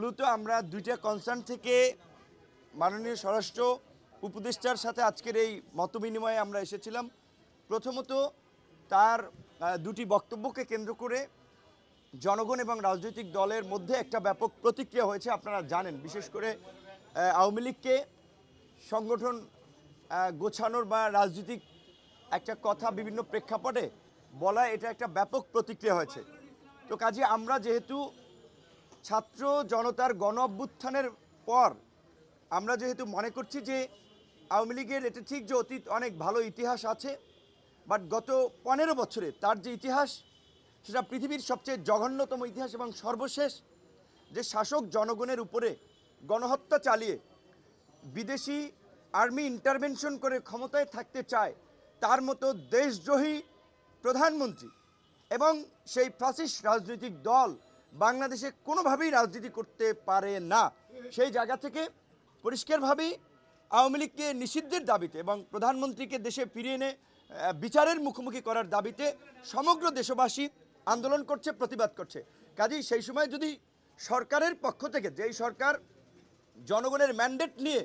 মূলত আমরা দুইটা কনসার্ন থেকে মাননীয় স্বরাষ্ট্র উপদেষ্টার সাথে আজকের এই মতবিনিময়ে আমরা এসেছিলাম। প্রথমত তার দুটি বক্তব্যকে কেন্দ্র করে জনগণ এবং রাজনৈতিক দলের মধ্যে একটা ব্যাপক প্রতিক্রিয়া হয়েছে। আপনারা জানেন, বিশেষ করে আওয়ামী লীগকে সংগঠন গোছানোর বা রাজনৈতিক একটা কথা বিভিন্ন প্রেক্ষাপটে বলা, এটা একটা ব্যাপক প্রতিক্রিয়া হয়েছে। তো কাজে আমরা যেহেতু ছাত্র জনতার গণ অভ্যুত্থানের পর আমরা যেহেতু মনে করছি যে আওয়ামী লীগের এটা ঠিক যে অতীত অনেক ভালো ইতিহাস আছে, বাট গত 15 বছরে তার যে ইতিহাস সেটা পৃথিবীর সবচেয়ে জঘন্যতম ইতিহাস এবং সর্বশেষ যে শাসক জনগণের উপরে গণহত্যা চালিয়ে বিদেশি আর্মি ইন্টারভেনশন করে ক্ষমতায় থাকতে চায় তার মতো দেশদ্রোহী প্রধানমন্ত্রী এবং সেই ফ্যাসিস্ট রাজনৈতিক দল বাংলাদেশে কোনোভাবেই রাজনীতি করতে পারে না। সেই জায়গা থেকে পরিষ্কারভাবেই আওয়ামী লীগকে নিষিদ্ধের দাবিতে এবং প্রধানমন্ত্রীকে দেশে ফিরিয়ে এনে বিচারের মুখোমুখি করার দাবিতে সমগ্র দেশবাসী আন্দোলন করছে, প্রতিবাদ করছে। কাজেই সেই সময় যদি সরকারের পক্ষ থেকে, যেই সরকার জনগণের ম্যান্ডেট নিয়ে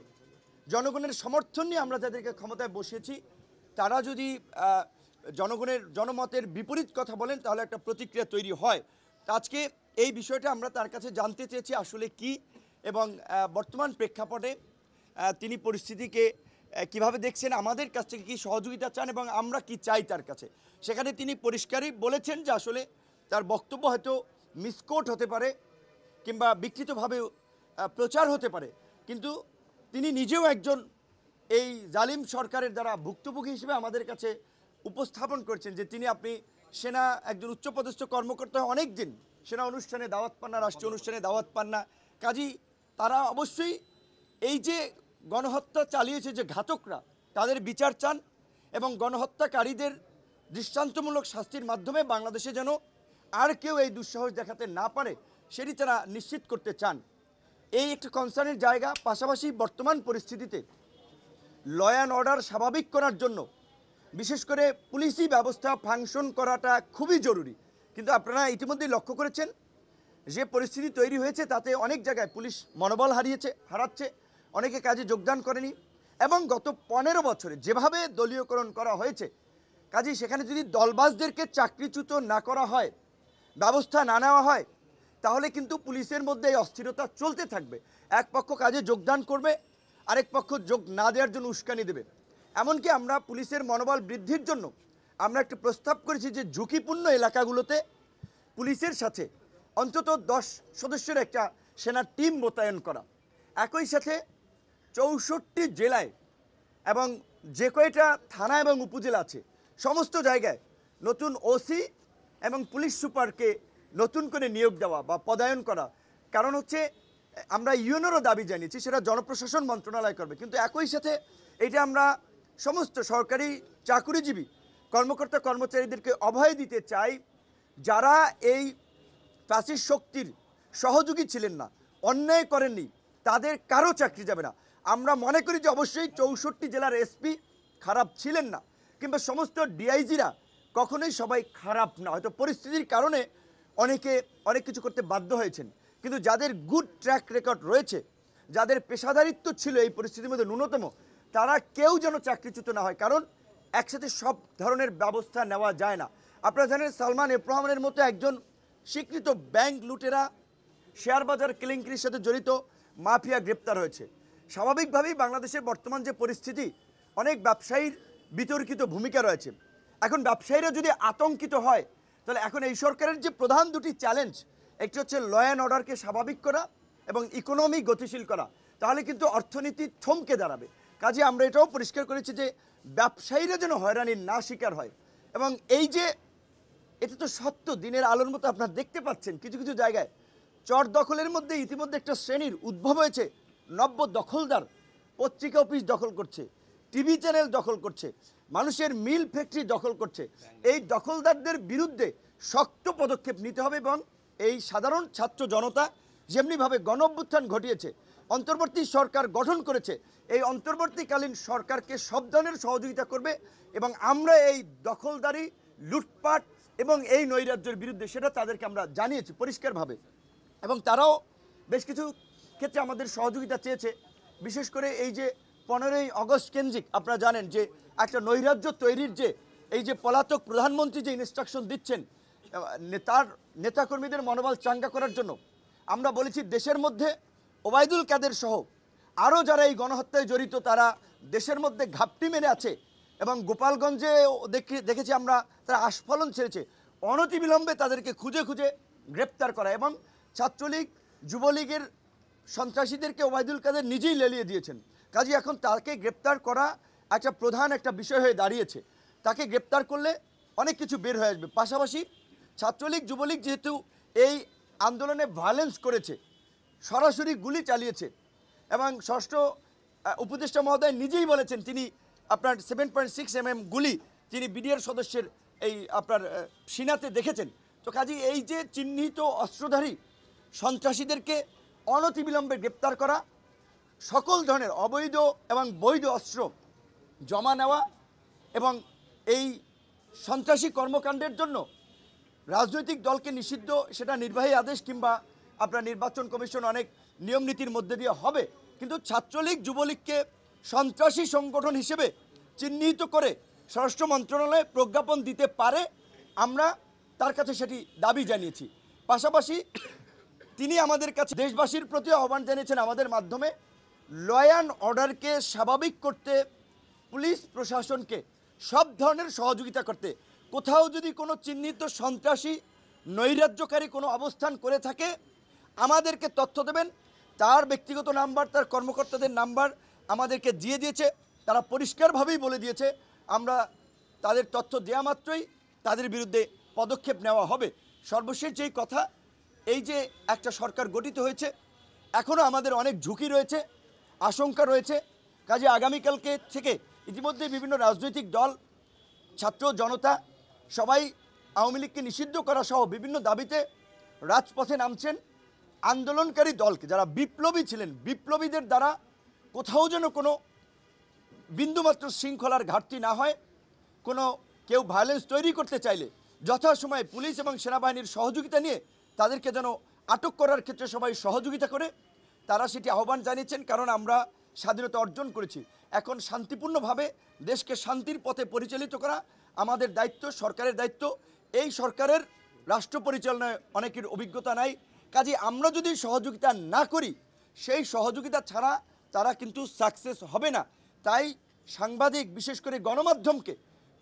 জনগণের সমর্থন নিয়ে আমরা যাদেরকে ক্ষমতায় বসিয়েছি, তারা যদি জনমতের বিপরীত কথা বলেন তাহলে একটা প্রতিক্রিয়া তৈরি হয়। আজকে এই বিষয়টা আমরা তার কাছে জানতে চেয়েছি আসলে কি, এবং বর্তমান প্রেক্ষাপটে তিনি পরিস্থিতিকে কিভাবে দেখছেন, আমাদের কাছ থেকে কী সহযোগিতা চান এবং আমরা কি চাই তার কাছে। সেখানে তিনি পরিষ্কারই বলেছেন যে আসলে তার বক্তব্য হয়তো মিসকোট হতে পারে কিংবা বিকৃতভাবে প্রচার হতে পারে, কিন্তু তিনি নিজেও একজন এই জালিম সরকারের দ্বারা ভুক্তভোগী হিসেবে আমাদের কাছে উপস্থাপন করছেন যে আপনি সেনা একজন উচ্চপদস্থ কর্মকর্তা, অনেক দিন সেনা অনুষ্ঠানে দাওয়াত পান না, রাষ্ট্রীয় অনুষ্ঠানে দাওয়াত পান না। কাজেই তারা অবশ্যই এই যে গণহত্যা চালিয়েছে যে ঘাতকরা, তাদের বিচার চান এবং গণহত্যাকারীদের দৃষ্টান্তমূলক শাস্তির মাধ্যমে বাংলাদেশে যেন আর কেউ এই দুঃসাহস দেখাতে না পারে সেটি তারা নিশ্চিত করতে চান। এই একটা কনসার্নের জায়গা। পাশাপাশি বর্তমান পরিস্থিতিতে ল অ্যান্ড অর্ডার স্বাভাবিক করার জন্য বিশেষ করে পুলিশি ব্যবস্থা ফাংশন করাটা খুবই জরুরি। কিন্তু আপনারা ইতিমধ্যেই লক্ষ্য করেছেন যে পরিস্থিতি তৈরি হয়েছে, তাতে অনেক জায়গায় পুলিশ মনোবল হারাচ্ছে, অনেকে কাজে যোগদান করেনি এবং গত 15 বছরে যেভাবে দলীয়করণ করা হয়েছে, কাজেই সেখানে যদি দলবাজদেরকে চাকরিচ্যুত না করা হয়, ব্যবস্থা না নেওয়া হয়, তাহলে কিন্তু পুলিশের মধ্যে এই অস্থিরতা চলতে থাকবে। এক পক্ষ কাজে যোগদান করবে, আরেক পক্ষ যোগ না দেওয়ার জন্য উস্কানি দেবে। এমনকি আমরা পুলিশের মনোবল বৃদ্ধির জন্য আমরা একটি প্রস্তাব করেছি যে ঝুঁকিপূর্ণ এলাকাগুলোতে পুলিশের সাথে অন্তত 10 সদস্যের একটা সেনা টিম মোতায়েন করা। একই সাথে 64 জেলায় এবং যে কয়টা থানা এবং উপজেলা আছে সমস্ত জায়গায় নতুন ওসি এবং পুলিশ সুপারকে নতুন করে নিয়োগ দেওয়া বা পদায়ন করা। কারণ হচ্ছে আমরা ইউএনওরও দাবি জানিয়েছি, সেটা জনপ্রশাসন মন্ত্রণালয় করবে, কিন্তু একই সাথে এটা আমরা সমস্ত সরকারি চাকুরিজীবী কর্মকর্তা কর্মচারীদেরকে অভয় দিতে চাই যারা এই ফ্যাসিস্ট শক্তির সহযোগী ছিলেন না, অন্যায় করেননি, তাদের কারো চাকরি যাবে না। আমরা মনে করি যে অবশ্যই 64 জেলার এসপি খারাপ ছিলেন না, কিংবা সমস্ত ডিআইজিরা কখনোই সবাই খারাপ না, হয়তো পরিস্থিতির কারণে অনেকে অনেক কিছু করতে বাধ্য হয়েছেন, কিন্তু যাদের গুড ট্র্যাক রেকর্ড রয়েছে, যাদের পেশাদারিত্ব ছিল এই পরিস্থিতির মধ্যে ন্যূনতম, তারা কেউ যেন চাকরিচ্যুত না হয়। কারণ একসাথে সব ধরনের ব্যবস্থা নেওয়া যায় না। আপনারা জানেন সালমান এফ রহমানের মতো একজন স্বীকৃত ব্যাংক লুটেরা, শেয়ার বাজার কেলেঙ্কারির সাথে জড়িত মাফিয়া গ্রেপ্তার হয়েছে। স্বাভাবিকভাবেই বাংলাদেশের বর্তমান যে পরিস্থিতি, অনেক ব্যবসায়ীর বিতর্কিত ভূমিকা রয়েছে। এখন ব্যবসায়ীরা যদি আতঙ্কিত হয়, তাহলে এখন এই সরকারের যে প্রধান দুটি চ্যালেঞ্জ, একটি হচ্ছে ল অ্যান্ড অর্ডারকে স্বাভাবিক করা এবং ইকোনমি গতিশীল করা, তাহলে কিন্তু অর্থনীতি থমকে দাঁড়াবে। কাজে আমরা এটাও পরিষ্কার করেছি যে ব্যবসায়ীরা যেন হয়রানির না শিকার হয়। এবং এই যে এটা তো সত্য, দিনের আলোর মতো আপনারা দেখতে পাচ্ছেন কিছু কিছু জায়গায় চর দখলের মধ্যে ইতিমধ্যে একটা শ্রেণীর উদ্ভব হয়েছে, নব্য দখলদার। পত্রিকা অফিস দখল করছে, টিভি চ্যানেল দখল করছে, মানুষের মিল ফ্যাক্টরি দখল করছে। এই দখলদারদের বিরুদ্ধে শক্ত পদক্ষেপ নিতে হবে এবং এই সাধারণ ছাত্র জনতা যেমনিভাবে গণ অভ্যুত্থান ঘটিয়েছে, অন্তর্বর্তী সরকার গঠন করেছে, এই অন্তর্বর্তীকালীন সরকারকে সব ধরনের সহযোগিতা করবে এবং আমরা এই দখলদারি, লুটপাট এবং এই নৈরাজ্যের বিরুদ্ধে সেটা তাদেরকে আমরা জানিয়েছি পরিষ্কারভাবে। এবং তারাও বেশ কিছু ক্ষেত্রে আমাদের সহযোগিতা চেয়েছে। বিশেষ করে এই যে 15ই আগস্ট কেন্দ্রিক আপনারা জানেন যে একটা নৈরাজ্য তৈরির যে এই যে পলাতক প্রধানমন্ত্রী যে ইনস্ট্রাকশন দিচ্ছেন তার নেতাকর্মীদের মনোবল চাঙ্গা করার জন্য আমরা বলেছি দেশের মধ্যে ওবায়দুল কাদের সহ আরও যারা এই গণহত্যায় জড়িত তারা দেশের মধ্যে ঘাপটি মেরে আছে এবং গোপালগঞ্জে দেখেছি আমরা তারা আস্ফালন ছেড়েছে। অনতিবিলম্বে তাদেরকে খুঁজে খুঁজে গ্রেপ্তার করা এবং ছাত্রলীগ যুবলীগের সন্ত্রাসীদেরকে ওবায়দুল কাদের নিজেই লেলিয়ে দিয়েছেন। কাজে এখন তাকে গ্রেপ্তার করা একটা প্রধান একটা বিষয় হয়ে দাঁড়িয়েছে। তাকে গ্রেপ্তার করলে অনেক কিছু বের হয়ে আসবে। পাশাপাশি ছাত্রলীগ যুবলীগ যেহেতু এই আন্দোলনে ভায়োলেন্স করেছে, সরাসরি গুলি চালিয়েছে এবং ষষ্ঠ উপদেষ্টা মহোদয় নিজেই বলেছেন তিনি আপনার 7.6 mm গুলি তিনি বিডিআর সদস্যের এই আপনার সিনাতে দেখেছেন। তো কাজে এই যে চিহ্নিত অস্ত্রধারী সন্ত্রাসীদেরকে অনতিবিলম্বে গ্রেপ্তার করা, সকল ধরনের অবৈধ এবং বৈধ অস্ত্র জমা নেওয়া এবং এই সন্ত্রাসী কর্মকাণ্ডের জন্য রাজনৈতিক দলকে নিষিদ্ধ, সেটা নির্বাহী আদেশ কিংবা আপনার নির্বাচন কমিশন অনেক নিয়ম নীতির মধ্যে দিয়ে হবে, কিন্তু ছাত্রলীগ যুবলীগকে সন্ত্রাসী সংগঠন হিসেবে চিহ্নিত করে স্বরাষ্ট্র মন্ত্রণালয়ে প্রজ্ঞাপন দিতে পারে, আমরা তার কাছে সেটি দাবি জানিয়েছি। পাশাপাশি তিনি আমাদের কাছে দেশবাসীর প্রতি আহ্বান জানিয়েছেন আমাদের মাধ্যমে ল অ্যান্ড অর্ডারকে স্বাভাবিক করতে পুলিশ প্রশাসনকে সব ধরনের সহযোগিতা করতে। কোথাও যদি কোনো চিহ্নিত সন্ত্রাসী নৈরাজ্যকারী কোনো অবস্থান করে থাকে আমাদেরকে তথ্য দেবেন। তার ব্যক্তিগত নাম্বার, তার কর্মকর্তাদের নাম্বার আমাদেরকে দিয়ে দিয়েছে, তারা পরিষ্কারভাবেই বলে দিয়েছে আমরা তাদের তথ্য দেওয়া মাত্রই তাদের বিরুদ্ধে পদক্ষেপ নেওয়া হবে। সর্বশেষ যেই কথা, এই যে একটা সরকার গঠিত হয়েছে এখনও আমাদের অনেক ঝুঁকি রয়েছে, আশঙ্কা রয়েছে। কাজে আগামীকালকে থেকে ইতিমধ্যে বিভিন্ন রাজনৈতিক দল, ছাত্র জনতা সবাই আওয়ামী লীগকে নিষিদ্ধ করা সহ বিভিন্ন দাবিতে রাজপথে নামছেন। আন্দোলনকারী দলকে যারা বিপ্লবী ছিলেন, বিপ্লবীদের দ্বারা কোথাও যেন কোনো বিন্দুমাত্র শৃঙ্খলার ঘাটতি না হয়, কোনো কেউ ভায়োলেন্স তৈরি করতে চাইলে যথাসময়ে পুলিশ এবং সেনাবাহিনীর সহযোগিতা নিয়ে তাদেরকে যেন আটক করার ক্ষেত্রে সবাই সহযোগিতা করে, তারা সেটি আহ্বান জানিয়েছেন। কারণ আমরা স্বাধীনতা অর্জন করেছি, এখন শান্তিপূর্ণভাবে দেশকে শান্তির পথে পরিচালিত করা আমাদের দায়িত্ব, সরকারের দায়িত্ব। এই সরকারের রাষ্ট্র পরিচালনায় অনেকের অভিজ্ঞতা নাই, কাজে আমরা যদি সহযোগিতা না করি সেই সহযোগিতা ছাড়া তারা কিন্তু সাকসেস হবে না। তাই সাংবাদিক, বিশেষ করে গণমাধ্যমকে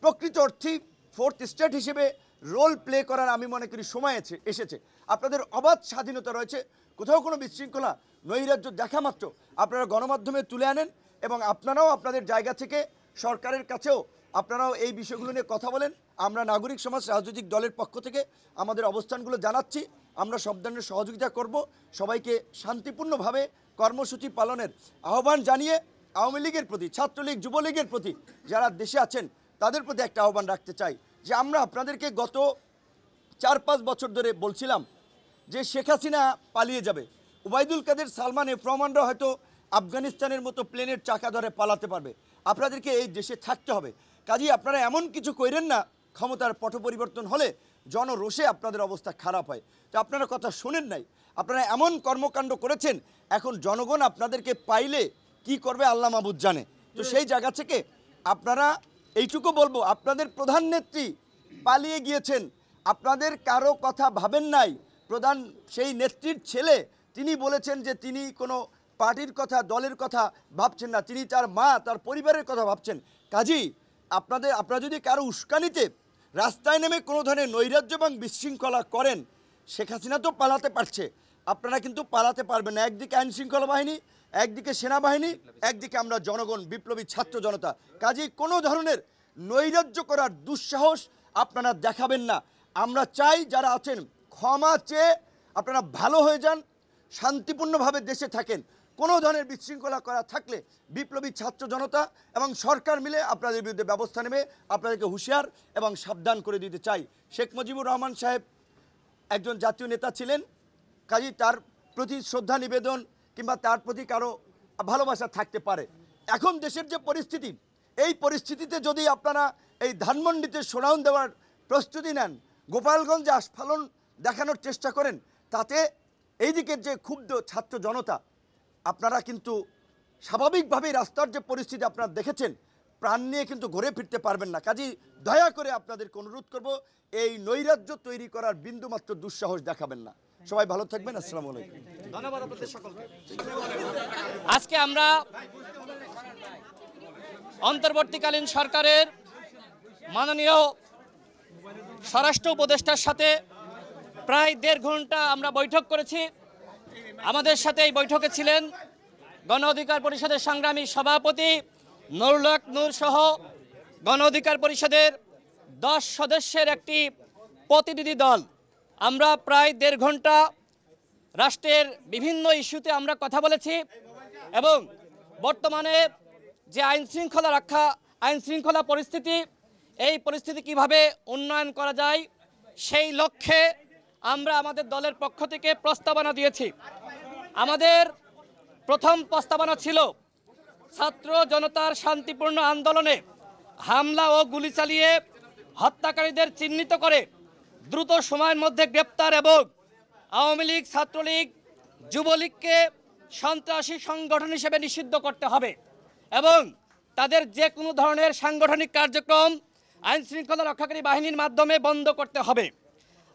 প্রকৃত অর্থেই ফোর্থ স্টেট হিসেবে রোল প্লে করার আমি মনে করি সময় এসেছে। আপনাদের অবাধ স্বাধীনতা রয়েছে, কোথাও কোনো বিশৃঙ্খলা নৈরাজ্য দেখা মাত্র আপনারা গণমাধ্যমে তুলে আনেন এবং আপনারাও আপনাদের জায়গা থেকে সরকারের কাছেও আপনারাও এই বিষয়গুলো নিয়ে কথা বলেন। আমরা নাগরিক সমাজ, রাজনৈতিক দলের পক্ষ থেকে আমাদের অবস্থানগুলো জানাচ্ছি, আমরা সব ধরনের সহযোগিতা করব। সবাইকে শান্তিপূর্ণভাবে কর্মসূচি পালনের আহ্বান জানিয়ে আওয়ামী লীগের প্রতি, ছাত্রলীগ যুবলীগের প্রতি যারা দেশে আছেন তাদের প্রতি একটা আহ্বান রাখতে চাই যে আমরা আপনাদেরকে গত 4-5 বছর ধরে বলছিলাম যে শেখ হাসিনা পালিয়ে যাবে, ওবায়দুল কাদের, সালমান, এফ রহমানরা হয়তো আফগানিস্তানের মতো প্লেনের চাকা ধরে পালাতে পারবে, আপনাদেরকে এই দেশে থাকতে হবে। কাজেই আপনারা এমন কিছু করেন না ক্ষমতার পট পরিবর্তন হলে জনরোষে আপনাদের অবস্থা খারাপ হয়। তো আপনারা কথা শোনেন নাই, আপনারা এমন কর্মকাণ্ড করেছেন, এখন জনগণ আপনাদেরকে পাইলে কি করবে আল্লাহ মাহবুদ জানে। তো সেই জায়গা থেকে আপনারা এইটুকু বলবো, আপনাদের প্রধান নেত্রী পালিয়ে গিয়েছেন, আপনাদের কারো কথা ভাবেন নাই। প্রধান সেই নেত্রীর ছেলে তিনি বলেছেন যে তিনি কোনো পার্টির কথা, দলের কথা ভাবছেন না, তিনি তার মা, তার পরিবারের কথা ভাবছেন। কাজেই আপনারা যদি কারো উস্কানিতে রাস্তায় নেমে কোনো ধরনের নৈরাজ্য এবং বিশৃঙ্খলা করেন, শেখ হাসিনা তো পালাতে পারছে, আপনারা কিন্তু পালাতে পারবেন না। একদিকে আইন শৃঙ্খলা বাহিনী, একদিকে সেনাবাহিনী, একদিকে আমরা জনগণ, বিপ্লবী ছাত্র জনতা। কাজেই কোনো ধরনের নৈরাজ্য করার দুঃসাহস আপনারা দেখাবেন না। আমরা চাই যারা আছেন ক্ষমা চেয়ে আপনারা ভালো হয়ে যান, শান্তিপূর্ণভাবে দেশে থাকেন। কোনো ধরনের বিশৃঙ্খলা করা থাকলে বিপ্লবী ছাত্র জনতা এবং সরকার মিলে আপনাদের বিরুদ্ধে ব্যবস্থা নেবে, আপনাদেরকে হুঁশিয়ার এবং সাবধান করে দিতে চাই। শেখ মুজিবুর রহমান সাহেব একজন জাতীয় নেতা ছিলেন, কাজেই তার প্রতি শ্রদ্ধা নিবেদন কিংবা তার প্রতি কারো ভালোবাসা থাকতে পারে। এখন দেশের যে পরিস্থিতি, এই পরিস্থিতিতে যদি আপনারা এই ধানমন্ডিতে শোডাউন দেওয়ার প্রস্তুতি নেন, গোপালগঞ্জে আস্ফালন দেখানোর চেষ্টা করেন, তাতে এইদিকের যে ক্ষুব্ধ ছাত্র জনতা, আপনারা কিন্তু স্বাভাবিকভাবেই রাস্তার যে পরিস্থিতি আপনারা দেখেছেন, প্রাণ নিয়ে কিন্তু ঘুরে ফিরতে পারবেন না। কাজেই দয়া করে আপনাদেরকে অনুরোধ করব, এই নৈরাজ্য তৈরি করার বিন্দুমাত্র দুঃসাহস দেখাবেন না। সবাই ভালো থাকবেন। আসসালামু আলাইকুম। ধন্যবাদ আপনাদের সকলকে। আজকে আমরা অন্তর্বর্তীকালীন সরকারের মাননীয় স্বরাষ্ট্র উপদেষ্টার সাথে প্রায় 1.5 ঘন্টা আমরা বৈঠক করেছি। আমাদের সাথে এই বৈঠকে ছিলেন গণ অধিকার পরিষদের সংগ্রামী সভাপতি নুরুল হক নূর সহ গণ অধিকার পরিষদের 10 সদস্যের একটি প্রতিনিধি দল। আমরা প্রায় 1.5 ঘন্টা রাষ্ট্রের বিভিন্ন ইস্যুতে আমরা কথা বলেছি এবং বর্তমানে যে আইন শৃঙ্খলা পরিস্থিতি, এই পরিস্থিতি কিভাবে উন্নয়ন করা যায় সেই লক্ষ্যে আমরা আমাদের দলের পক্ষ থেকে প্রস্তাবনা দিয়েছি। আমাদের প্রথম প্রস্তাবনা ছিল ছাত্র জনতার শান্তিপূর্ণ আন্দোলনে হামলা ও গুলি চালিয়ে হত্যাকারীদের চিহ্নিত করে দ্রুত সময়ের মধ্যে গ্রেপ্তার এবং আওয়ামী লীগ, ছাত্রলীগ, যুবলীগকে সন্ত্রাসী সংগঠন হিসেবে নিষিদ্ধ করতে হবে এবং তাদের যে কোনো ধরনের সাংগঠনিক কার্যক্রম আইন শৃঙ্খলা রক্ষাকারী বাহিনীর মাধ্যমে বন্ধ করতে হবে।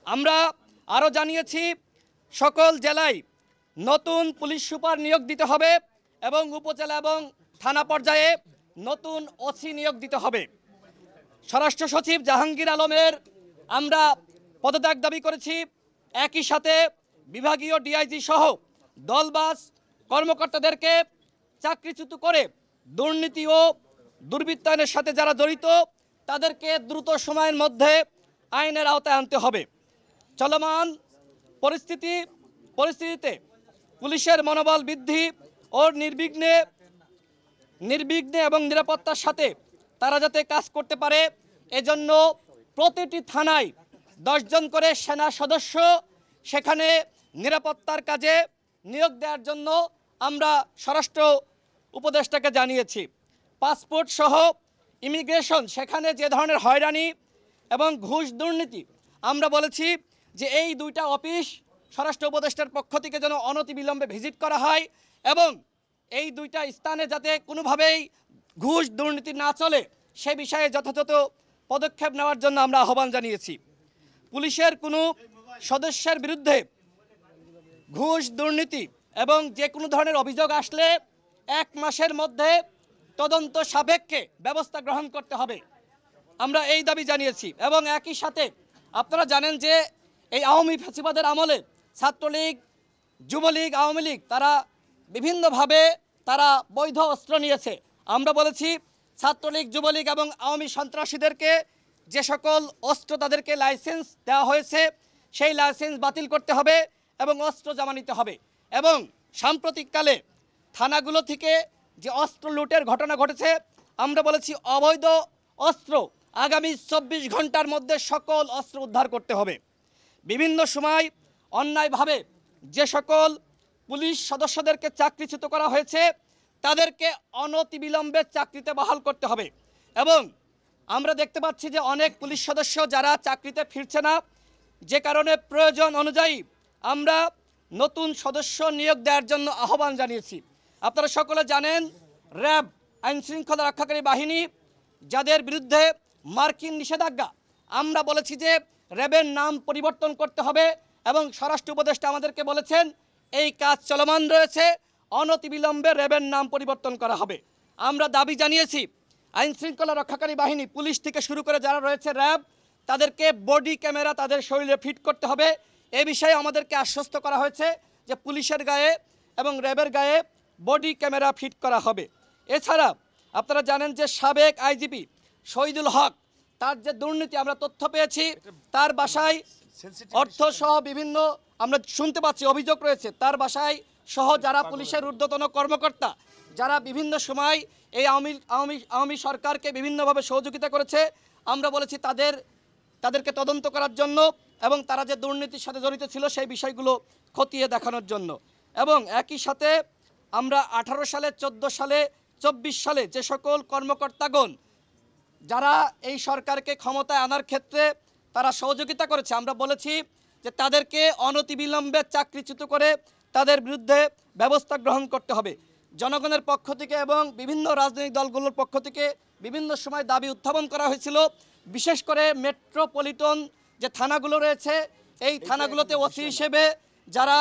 আমরা আরও জানিয়েছি সকল জেলায় নতুন পুলিশ সুপার নিয়োগ দিতে হবে এবং উপজেলা এবং থানা পর্যায়ে নতুন ওসি নিয়োগ দিতে হবে। স্বরাষ্ট্র সচিব জাহাঙ্গীর আলমের আমরা পদত্যাগ দাবি করেছি। একই সাথে বিভাগীয় ডিআইজি সহ দলবাজ কর্মকর্তাদেরকে চাকরিচ্যুত করে দুর্নীতি ও দুর্বৃত্তায়নের সাথে যারা জড়িত তাদেরকে দ্রুত সময়ের মধ্যে আইনের আওতায় আনতে হবে। চলমান পরিস্থিতিতে পুলিশের মনোবল বৃদ্ধি ও নির্বিঘ্নে এবং নিরাপত্তার সাথে তারা যাতে কাজ করতে পারে, এজন্য প্রতিটি থানায় 10 জন করে সেনা সদস্য সেখানে নিরাপত্তার কাজে নিয়োগ দেওয়ার জন্য আমরা স্বরাষ্ট্র উপদেষ্টাকে জানিয়েছি। পাসপোর্ট সহ ইমিগ্রেশন, সেখানে যে ধরনের হয়রানি এবং ঘুষ দুর্নীতি, আমরা বলেছি যে এই 2টা অফিস স্বরাষ্ট্র উপদেষ্টার পক্ষ থেকে যেন অনতিবিলম্বে ভিজিট করা হয় এবং এই 2টা স্থানে যাতে কোনোভাবেই ঘুষ দুর্নীতি না চলে সে বিষয়ে যথাযথ পদক্ষেপ নেওয়ার জন্য আমরা আহ্বান জানিয়েছি। পুলিশের কোনো সদস্যের বিরুদ্ধে ঘুষ দুর্নীতি এবং যে কোনো ধরনের অভিযোগ আসলে 1 মাসের মধ্যে তদন্ত সাপেক্ষে ব্যবস্থা গ্রহণ করতে হবে, আমরা এই দাবি জানিয়েছি। এবং একই সাথে আপনারা জানেন যে এই আওয়ামী ফ্যাসিবাদের আমলে ছাত্রলীগ, যুবলীগ, আওয়ামী লীগ তারা বিভিন্নভাবে তারা বৈধ অস্ত্র নিয়েছে। আমরা বলেছি ছাত্রলীগ, যুবলীগ এবং আওয়ামী সন্ত্রাসীদেরকে যে সকল অস্ত্র তাদেরকে লাইসেন্স দেওয়া হয়েছে সেই লাইসেন্স বাতিল করতে হবে এবং অস্ত্র জমা নিতে হবে। এবং সাম্প্রতিককালে থানাগুলো থেকে যে অস্ত্র লুটের ঘটনা ঘটেছে, আমরা বলেছি অবৈধ অস্ত্র আগামী 24 ঘন্টার মধ্যে সকল অস্ত্র উদ্ধার করতে হবে। বিভিন্ন সময় অন্যায়ভাবে যে সকল পুলিশ সদস্যদেরকে চাকরিচ্যুত করা হয়েছে তাদেরকে অনতিবিলম্বে চাকরিতে বহাল করতে হবে। এবং আমরা দেখতে পাচ্ছি যে অনেক পুলিশ সদস্য যারা চাকরিতে ফিরছে না, যে কারণে প্রয়োজন অনুযায়ী আমরা নতুন সদস্য নিয়োগ দেওয়ার জন্য আহ্বান জানিয়েছি। আপনারা সকলে জানেন র্যাব আইন শৃঙ্খলা রক্ষাকারী বাহিনী যাদের বিরুদ্ধে মার্কিন নিষেধাজ্ঞা, আমরা বলেছি যে র্যাবের নাম পরিবর্তন করতে হবে এবং স্বরাষ্ট্র উপদেষ্টা আমাদেরকে বলেছেন এই কাজ চলমান রয়েছে, অনতিবিলম্বে র্যাবের নাম পরিবর্তন করা হবে। আমরা দাবি জানিয়েছি আইন শৃঙ্খলা রক্ষাকারী বাহিনী পুলিশ থেকে শুরু করে যারা রয়েছে র্যাব, তাদেরকে বডি ক্যামেরা তাদের শরীরে ফিট করতে হবে। এ বিষয়ে আমাদেরকে আশ্বস্ত করা হয়েছে যে পুলিশের গায়ে এবং র্যাবের গায়ে বডি ক্যামেরা ফিট করা হবে। এছাড়া আপনারা জানেন যে সাবেক আইজিপি শহীদুল হক, তার যে দুর্নীতি আমরা তথ্য পেয়েছি, তার বাসায় অর্থ সহ বিভিন্ন আমরা শুনতে পাচ্ছি অভিযোগ রয়েছে, তার বাসায় সহ যারা পুলিশের ঊর্ধ্বতন কর্মকর্তা যারা বিভিন্ন সময় এই আওয়ামী সরকারকে বিভিন্নভাবে সহযোগিতা করেছে, আমরা বলেছি তাদেরকে তদন্ত করার জন্য এবং তারা যে দুর্নীতির সাথে জড়িত ছিল সেই বিষয়গুলো খতিয়ে দেখানোর জন্য। এবং একই সাথে আমরা 18 সালে, 14 সালে, 24 সালে যে সকল কর্মকর্তাগণ যারা এই সরকারকে ক্ষমতায় আনার ক্ষেত্রে তারা সহযোগিতা করেছে, আমরা বলেছি যে তাদেরকে অনতিবিলম্বে চাকরিচ্যুত করে তাদের বিরুদ্ধে ব্যবস্থা গ্রহণ করতে হবে। জনগণের পক্ষ থেকে এবং বিভিন্ন রাজনৈতিক দলগুলোর পক্ষ থেকে বিভিন্ন সময় দাবি উত্থাপন করা হয়েছিল, বিশেষ করে মেট্রোপলিটন যে থানাগুলো রয়েছে এই থানাগুলোতে ওসি হিসেবে যারা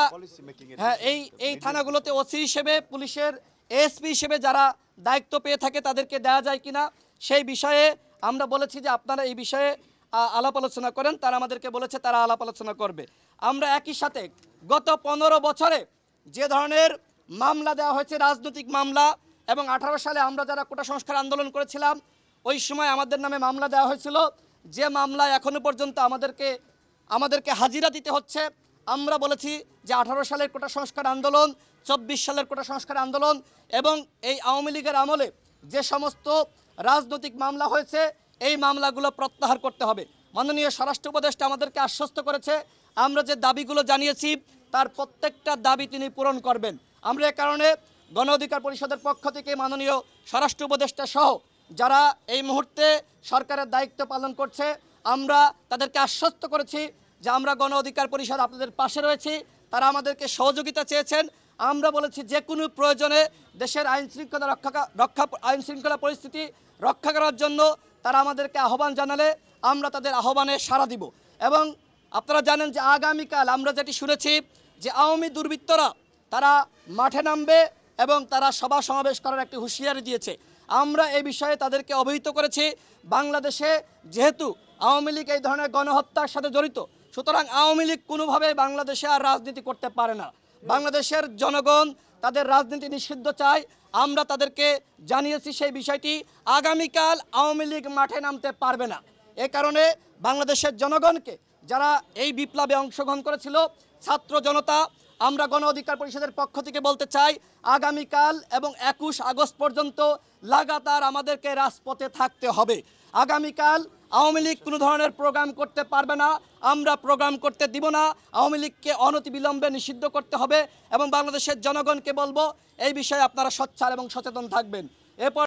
এই থানাগুলোতে ওসি হিসেবে পুলিশের এসপি হিসেবে যারা দায়িত্ব পেয়ে থাকে তাদেরকে দেওয়া যায় কিনা সেই বিষয়ে আমরা বলেছি যে আপনারা এই বিষয়ে আলাপ আলোচনা করেন। তারা আমাদেরকে বলেছে তারা আলাপ আলোচনা করবে। আমরা একই সাথে গত 15 বছরে যে ধরনের মামলা দেওয়া হয়েছে রাজনৈতিক মামলা, এবং 18 সালে আমরা যারা কোটা সংস্কার আন্দোলন করেছিলাম ওই সময় আমাদের নামে মামলা দেওয়া হয়েছিল, যে মামলায় এখনো পর্যন্ত আমাদেরকে হাজিরা দিতে হচ্ছে। আমরা বলেছি যে 18 সালের কোটা সংস্কার আন্দোলন, 24 সালের কোটা সংস্কার আন্দোলন এবং এই আওয়ামী লীগের আমলে যে সমস্ত রাজনৈতিক মামলা হয়েছে এই মামলাগুলো প্রত্যাহার করতে হবে। মাননীয় স্বরাষ্ট্র উপদেষ্টা আমাদেরকে আশ্বস্ত করেছে আমরা যে দাবিগুলো জানিয়েছি তার প্রত্যেকটা দাবি তিনি পূরণ করবেন। আমরা এ কারণে গণ অধিকার পরিষদের পক্ষ থেকে মাননীয় স্বরাষ্ট্র উপদেষ্টা সহ যারা এই মুহূর্তে সরকারের দায়িত্ব পালন করছে আমরা তাদেরকে আশ্বস্ত করেছি যে আমরা গণ অধিকার পরিষদ আপনাদের পাশে রয়েছি। তারা আমাদেরকে সহযোগিতা চেয়েছেন। আমরা বলেছি যে কোনো প্রয়োজনে দেশের আইন শৃঙ্খলা পরিস্থিতি রক্ষা করার জন্য তারা আমাদেরকে আহ্বান জানালে আমরা তাদের আহ্বানে সাড়া দিব। এবং আপনারা জানেন যে আগামীকাল আমরা যেটি শুনেছি যে আওয়ামী দুর্বৃত্তরা তারা মাঠে নামবে এবং তারা সভা সমাবেশ করার একটি হুঁশিয়ারি দিয়েছে। আমরা এই বিষয়ে তাদেরকে অবহিত করেছি বাংলাদেশে যেহেতু আওয়ামী লীগ এই ধরনের গণহত্যার সাথে জড়িত, সুতরাং আওয়ামী লীগ কোনোভাবেই বাংলাদেশে আর রাজনীতি করতে পারে না। বাংলাদেশের জনগণ তাদের রাজনীতি নিষিদ্ধ চায়। আমরা তাদেরকে জানিয়েছি সেই বিষয়টি, আগামীকাল আওয়ামী লীগ মাঠে নামতে পারবে না। এ কারণে বাংলাদেশের জনগণকে যারা এই বিপ্লবে অংশগ্রহণ করেছিল ছাত্র জনতা, আমরা গণ অধিকার পরিষদের পক্ষ থেকে বলতে চাই আগামীকাল এবং 21 আগস্ট পর্যন্ত লাগাতার আমাদেরকে রাজপথে থাকতে হবে। আগামীকাল আওয়ামী লীগ কোনো ধরনের প্রোগ্রাম করতে পারবে না, আমরা প্রোগ্রাম করতে দিব না। আওয়ামী লীগকে অনতিবিলম্বে নিষিদ্ধ করতে হবে এবং বাংলাদেশের জনগণকে বলবো এই বিষয়ে আপনারা সোচ্চার এবং সচেতন থাকবেন। এরপর